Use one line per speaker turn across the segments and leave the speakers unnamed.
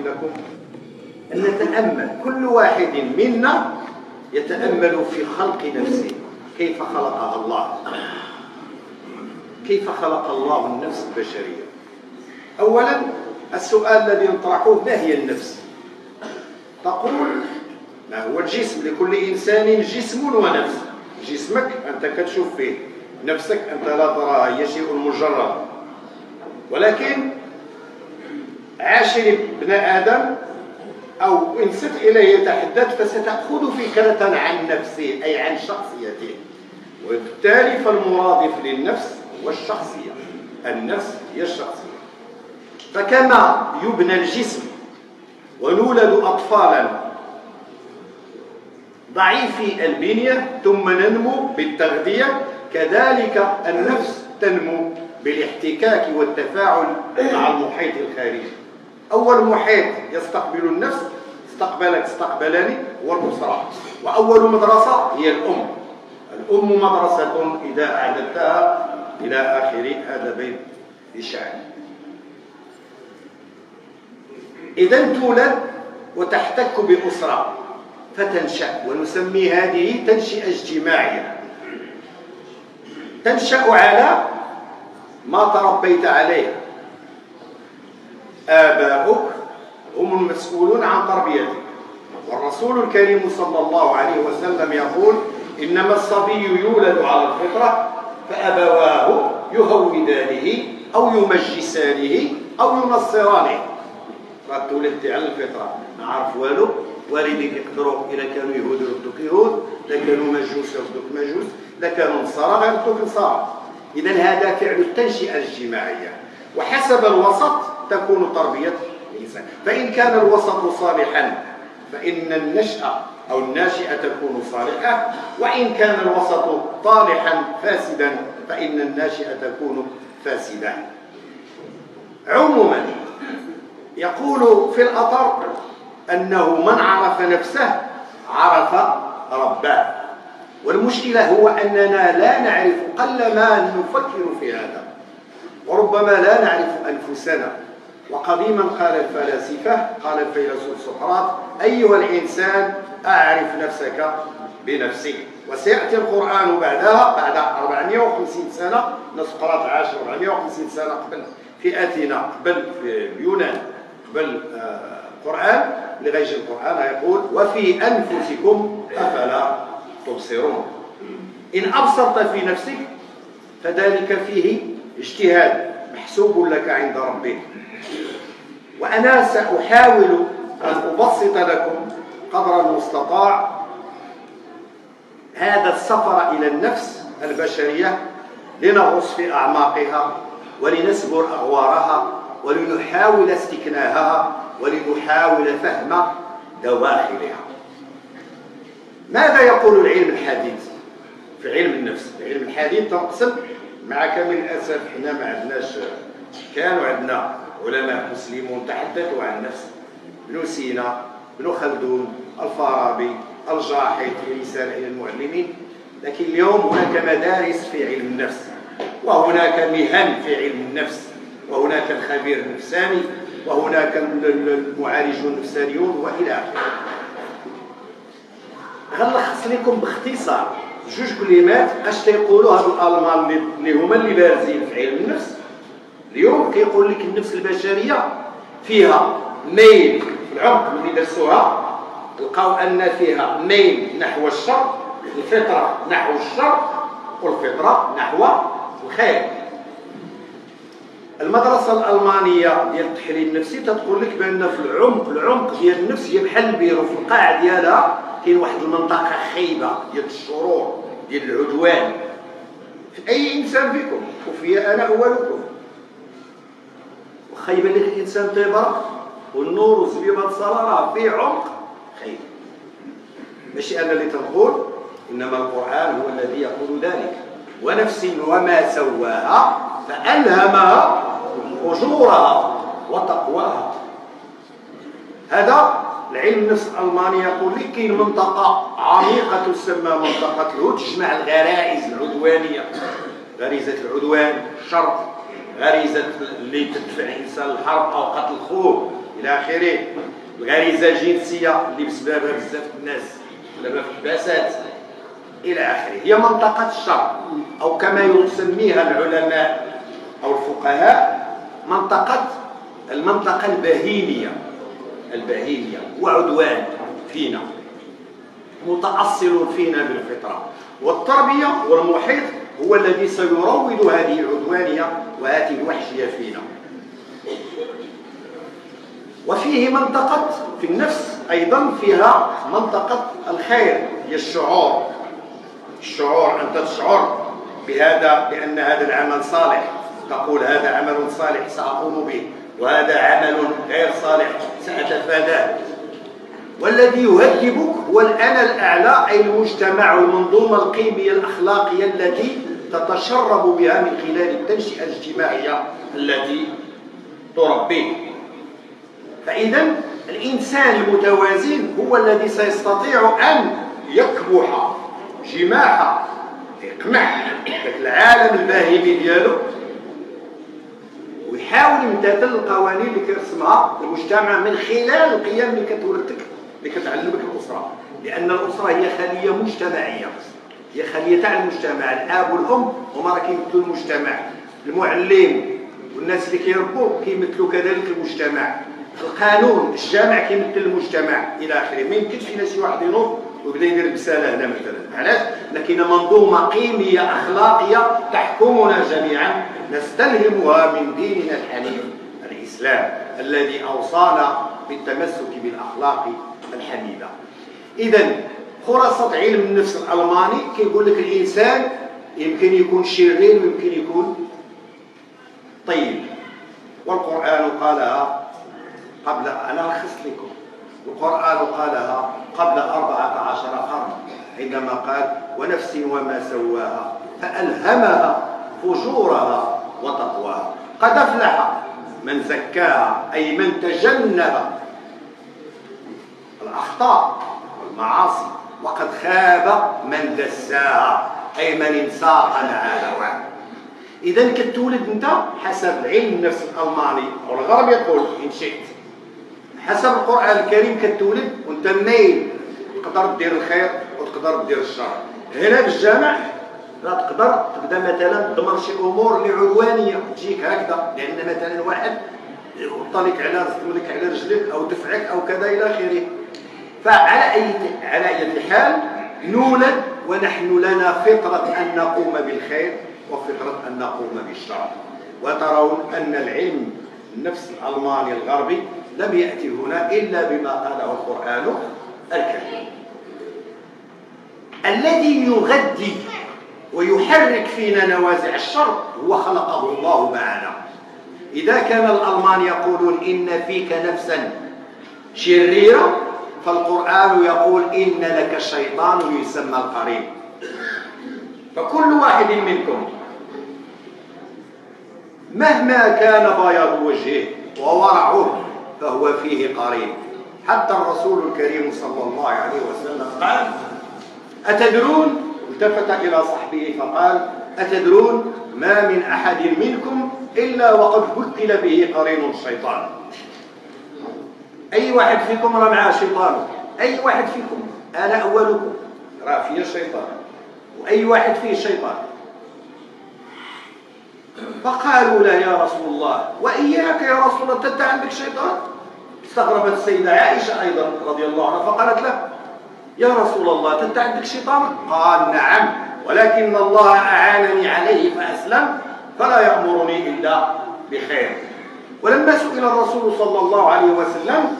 لكم أن نتأمل، كل واحد منا يتأمل في خلق نفسه، كيف خلقها الله، كيف خلق الله النفس البشرية. أولا السؤال الذي نطرحه: ما هي النفس؟ تقول ما هو الجسم؟ لكل إنسان جسم ونفس. جسمك أنت كتشوف فيه، نفسك أنت لا تراها، هي شيء مجرد. ولكن عاشر ابن آدم أو إن صرت إليه يتحدث فستأخذ فكرة عن نفسه، أي عن شخصيته. وبالتالي فالمرادف للنفس هو الشخصية، النفس هي الشخصية. فكما يبنى الجسم ونولد أطفالا ضعيفي البنية ثم ننمو بالتغذية، كذلك النفس تنمو بالاحتكاك والتفاعل مع المحيط الخارجي. أول محيط يستقبل النفس، استقبلك استقبلني، هو الأسرة. وأول مدرسة هي الأم. الأم مدرسة إذا أعددتها إلى آخر هذا بيت الشعر. إذا تولد وتحتك بأسرة فتنشأ، ونسمي هذه تنشئة اجتماعية. تنشأ على ما تربيت عليه. آباؤك هم المسؤولون عن تربيتك، والرسول الكريم صلى الله عليه وسلم يقول: إنما الصبي يولد على الفطرة فأبواه يهودانه أو يمجسانه أو ينصرانه. تولدت على الفطرة، ما عارف والو، والديك يقدروا إذا كانوا يهود يردوك يهود، إذا كانوا مجوس يردوك مجوس، إذا كانوا نصارى يردوك نصارى. إذا هذا فعل التنشئة الاجتماعية، وحسب الوسط تكون تربية الإنسان. فإن كان الوسط صالحا فإن النشأة أو الناشئة تكون صالحة، وإن كان الوسط طالحا فاسدا فإن الناشئة تكون فاسدة. عموما يقول في الأثر أنه من عرف نفسه عرف ربه. والمشكلة هو أننا لا نعرف، قلما نفكر في هذا، وربما لا نعرف أنفسنا. وقديما قال الفلاسفة، قال الفيلسوف سقراط: أيها الإنسان أعرف نفسك بنفسك. وسيأتي القرآن بعدها، بعد 450 سنة، سقراط عاش 450 سنة قبل فئتنا، قبل اليونان، قبل القرآن، لغير القرآن، يقول: وفي أنفسكم أفلا تبصرون. إن أبصرت في نفسك فذلك فيه اجتهاد محسوب لك عند ربك. وأنا سأحاول أن أبسط لكم قدر المستطاع هذا السفر إلى النفس البشرية، لنغوص في أعماقها ولنسبر أغوارها ولنحاول استكناهها ولنحاول فهم دواخلها. ماذا يقول العلم الحديث في علم النفس؟ علم الحديث تنقسم، مع كامل الأسف حنا ما عندناش، كانوا عندنا علماء مسلمون تحدثوا عن النفس: ابن سينا، ابن خلدون، الفارابي، الجاحظ في رسالة المعلمين. لكن اليوم هناك مدارس في علم النفس، وهناك مهن في علم النفس، وهناك الخبير النفساني، وهناك المعالجون النفسانيون، وإلى آخره. غنلخص لكم باختصار جوج كلمات اش تيقولوا هاد الالمان اللي هما اللي بارزين في علم النفس. اليوم كيقول لك النفس البشريه فيها ميل في العمق. ملي درسوها لقاو ان فيها ميل نحو الشر، الفطره نحو الشر، والفطره نحو الخير. المدرسه الالمانيه ديال التحليل النفسي تتقول لك بان في العمق ديال النفس هي بحال البيرو، في القاع ديالها كاين واحد المنطقه خايبه ديال الشرور، ديال العدوان، في اي انسان فيكم، وفي انا اولكم. وخا يبان لك الانسان تيبرق والنور والزبيبه الصلاه راه فيه عمق خايب. ماشي انا اللي تنقول، انما القران هو الذي يقول ذلك: ونفس وما سواها فالهمها فجورها وتقواها. هذا العلم النفس الألماني يقول لك كاين منطقة عميقة تسمى منطقة الهود، تجمع الغرائز العدوانية، غريزة العدوان، الشر، غريزة اللي تدفع الإنسان للحرب أو قتل خوه إلى آخره. الغريزة الجنسية اللي بسببها بزاف الناس لما في الحباسات إلى آخره، هي منطقة الشر، أو كما يسميها العلماء أو الفقهاء المنطقة البهيمية، وعدوان فينا متأصل فينا بالفطرة، والتربية والمحيط هو الذي سيروض هذه العدوانية وهذه الوحشية فينا. وفيه منطقة في النفس أيضا، فيها منطقة الخير، هي الشعور، أنت تشعر بهذا، بأن هذا العمل صالح، تقول هذا عمل صالح سأقوم به، وهذا عمل غير صالح سأتفاداه. والذي يهذبك هو الأنا الأعلى، أي المجتمع والمنظومة القيمية الأخلاقية التي تتشرب بها من خلال التنشئة الاجتماعية التي تربيه. فإذا الإنسان المتوازن هو الذي سيستطيع أن يكبح جماح يقمح العالم الباهمي ديالو، ويحاول يمتثل القوانين اللي كيرسمها المجتمع من خلال القيم اللي كتولدك، اللي كتعلمك الأسرة، لأن الأسرة هي خلية مجتمعية، هي خلية تاع المجتمع. الآب والأم هما راه كيمثلوا المجتمع، المعلم والناس اللي كيربوا كيمثلوا كذلك المجتمع، القانون الجامع كيمثل المجتمع إلى آخره. ما يمكنش فينا شي واحد ينوض ويبدا يدير رسالة هنا مثلا، علاش؟ لكن منظومة قيمية أخلاقية تحكمنا جميعا نستلهمها من ديننا الحنيف الإسلام الذي أوصانا بالتمسك بالأخلاق الحميدة. إذن خلاصة علم النفس الألماني كيقول لك الإنسان يمكن يكون شرير ويمكن يكون طيب، والقرآن قالها قبل، أنا ألخص لكم، القرآن قالها قبل 14 قرن عندما قال ونفس وما سواها فألهمها فجورها وتقواها، قد أفلح من زكاها، أي من تجنب الأخطاء والمعاصي، وقد خاب من دساها، أي من انساق الهوى. إذا كتولد أنت حسب علم النفس الألماني أو الغرب يقول إن شئت، حسب القرآن الكريم كتولد وأنت مايل، تقدر دير الخير وتقدر دير الشر. هنا بالجامع لا تقدر تبدا مثلا تدمر شي امور اللي عدوانيه تجيك هكذا، لان مثلا واحد يطلق على يستملك على رجلك او دفعك او كذا الى اخره. فعلى اي حال نولد ونحن لنا فطره ان نقوم بالخير وفطره ان نقوم بالشر. وترون ان العلم النفس الالماني الغربي لم ياتي هنا الا بما قاله القران الكريم. الذي يغذي ويحرك فينا نوازع الشر هو خلقه الله معنا. إذا كان الألمان يقولون إن فيك نفسا شريرة، فالقرآن يقول إن لك شيطان يسمى القرين. فكل واحد منكم مهما كان بياض وجهه وورعه فهو فيه قرين. حتى الرسول الكريم صلى الله عليه وسلم قال أتدرون، التفت إلى صحبه فقال أتدرون ما من أحد منكم إلا وقد وكل به قرين الشيطان. أي واحد فيكم راه معاه شيطان، أي واحد فيكم، أنا أولكم راه فيه شيطان، وأي واحد فيه شيطان. فقالوا له يا رسول الله وإياك يا رسول الله أنت عندك شيطان؟ استغربت السيدة عائشة أيضا رضي الله عنها فقالت له يا رسول الله أنت عندك شيطان؟ قال نعم، ولكن الله أعانني عليه فأسلم، فلا يأمرني إلا بخير. ولما سئل الرسول صلى الله عليه وسلم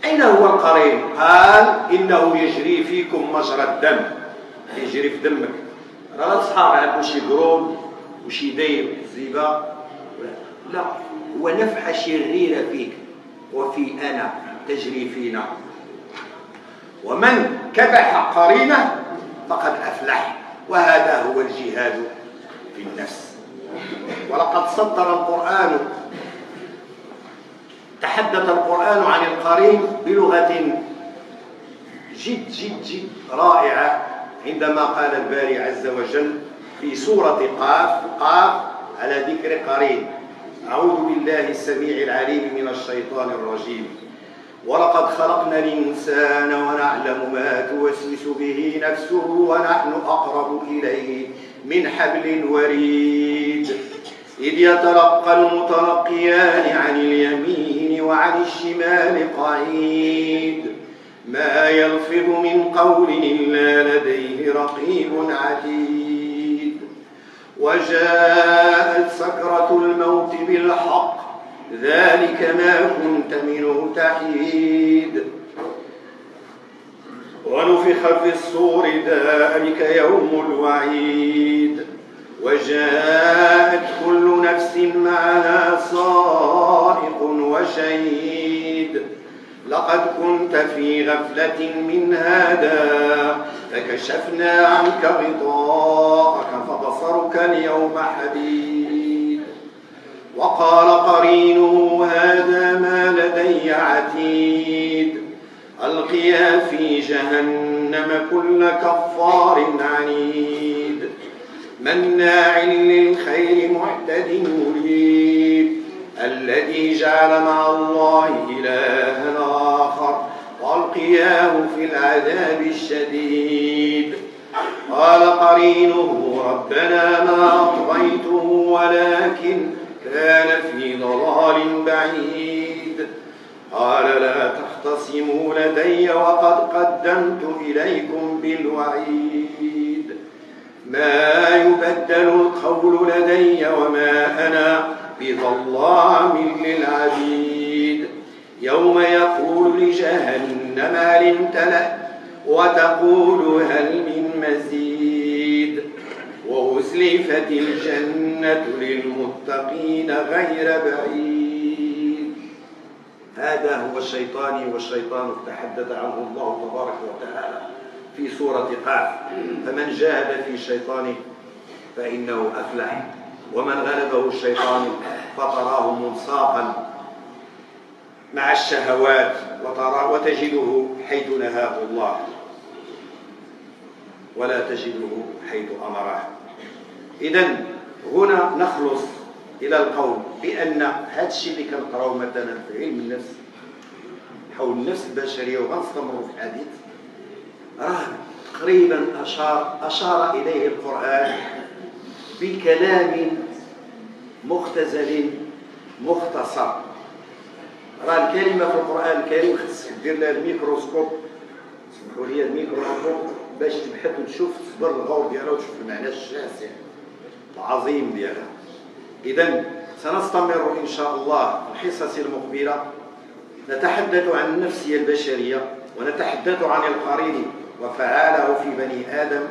أين هو القرين؟ قال إنه يجري فيكم مجرى الدم، يجري في دمك. راه الصحابة عنده شي قرون وشي داير زيبة، لا، هو نفحة شريرة فيك وفي أنا تجري فينا. ومن كبح قرينه فقد أفلح، وهذا هو الجهاد في النفس. ولقد سطر القرآن، تحدث القرآن عن القرين بلغة جد جد جد رائعة عندما قال الباري عز وجل في سورة قاف على ذكر قرين أعوذ بالله السميع العليم من الشيطان الرجيم. ولقد خلقنا الإنسان ونعلم ما توسوس به نفسه ونحن أقرب إليه من حبل الوريد إذ يتلقى المتلقيان عن اليمين وعن الشمال قعيد ما يلفظ من قول إلا لديه رقيب عتيد وجاءت سكرة الموت بالحق ذلك ما كنت منه تحيد ونفخ في الصور ذلك يوم الوعيد وجاءت كل نفس معها سائق وشهيد لقد كنت في غفلة من هذا فكشفنا عنك غطاءك فبصرك اليوم حديد وقال قرينه هذا ما لدي عتيد ألقيا في جهنم كل كفار عنيد مناع للخير معتد مريب الذي جعل مع الله إلها آخر وألقياه في العذاب الشديد قال قرينه ربنا ما أطغيته ولكن كان في ضلال بعيد قال لا تختصموا لدي وقد قدمت إليكم بالوعيد ما يبدل القول لدي وما أنا بظلام للعبيد يوم يقول لجهنم هل امتلأت وتقول هل من مزيد وأزلفت الجنة للمتقين غير بعيد. هذا هو الشيطان والشيطان تحدث عنه الله تبارك وتعالى في سورة قاف فمن جاهد في الشيطان فإنه أفلح ومن غلبه الشيطان فتراه منساقا مع الشهوات وتجده حيث نهاه الله ولا تجده حيث أمره. إذن هنا نخلص إلى القول بأن هذا الشيء اللي كنقراو مثلا في علم النفس حول النفس البشرية وغنستمروا في الحديث راه تقريبا أشار إليه القرآن بكلام مختزل مختصر. راه الكلمة في القرآن الكريم خصك دير لها الميكروسكوب سمحوا لي الميكروسكوب باش تبحث وتشوف تصبر الغور ديالها وتشوف المعنى الشاسع العظيم ديالها. إذن سنستمر إن شاء الله في الحصص المقبلة نتحدث عن النفسية البشرية ونتحدث عن القرين وفعاله في بني آدم.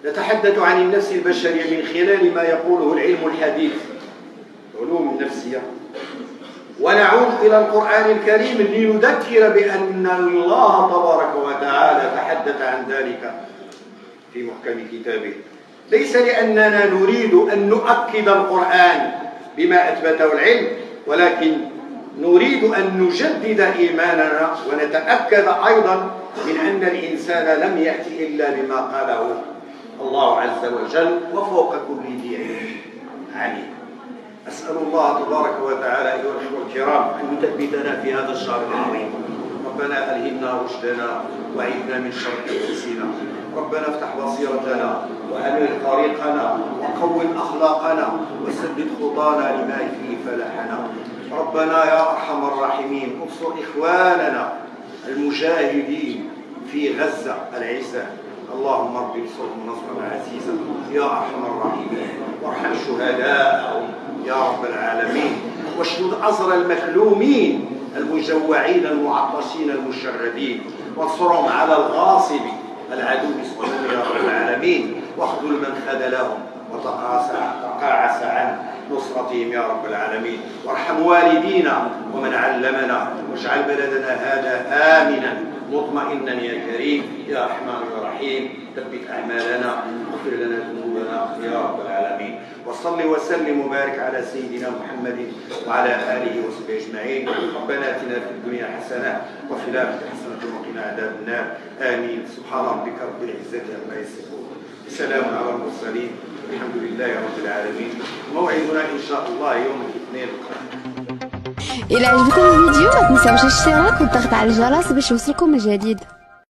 نتحدث عن النفس البشرية من خلال ما يقوله العلم الحديث علوم النفسية ونعود إلى القرآن الكريم لنذكر بأن الله تبارك وتعالى تحدث عن ذلك في محكم كتابه ليس لأننا نريد أن نؤكد القرآن بما أثبته العلم ولكن نريد أن نجدد إيماننا ونتأكد أيضا من أن الإنسان لم يأتي إلا بما قاله الله عز وجل وفوق كل ذي عليم. أسأل الله تبارك وتعالى أيها الأخوة الكرام أن يثبتنا في هذا الشهر العظيم. ربنا ألهمنا رشدنا وعيدنا من شر أنفسنا. ربنا افتح بصيرتنا وأنر طريقنا وقوم أخلاقنا وسدد خطانا لما فيه فلاحنا. ربنا يا أرحم الراحمين انصر إخواننا المجاهدين في غزة العزة اللهم رب انصرهم نصرا عزيزا يا أرحم الراحمين وارحم شهداءهم يا رب العالمين واشدد أزر المكلومين المجوعين المعطشين المشردين وانصرهم على الغاصب العدو الصهيوني يا رب العالمين واخذل من خذلهم وتقاعس عن نصرتهم يا رب العالمين وارحم والدينا ومن علمنا واجعل بلدنا هذا آمنا مطمئنا يا كريم يا رحمن يا رحيم. ثبت أعمالنا واغفر لنا ذنوبنا يا رب العالمين. وصل وسلم وبارك على سيدنا محمد وعلى آله وصحبه أجمعين. ربنا آتنا في الدنيا حسنة وفي الآخرة حسنة وقنا عذاب النار. آمين. سبحان ربك رب العزة عما يصفون سلام على المرسلين، الحمد لله رب العالمين. موعدنا إن شاء الله يوم الاثنين القادم.
إلا عجبكم الفيديو ما تنساوش الاشتراك والضغط على الجرس باش يوصلكم الجديد.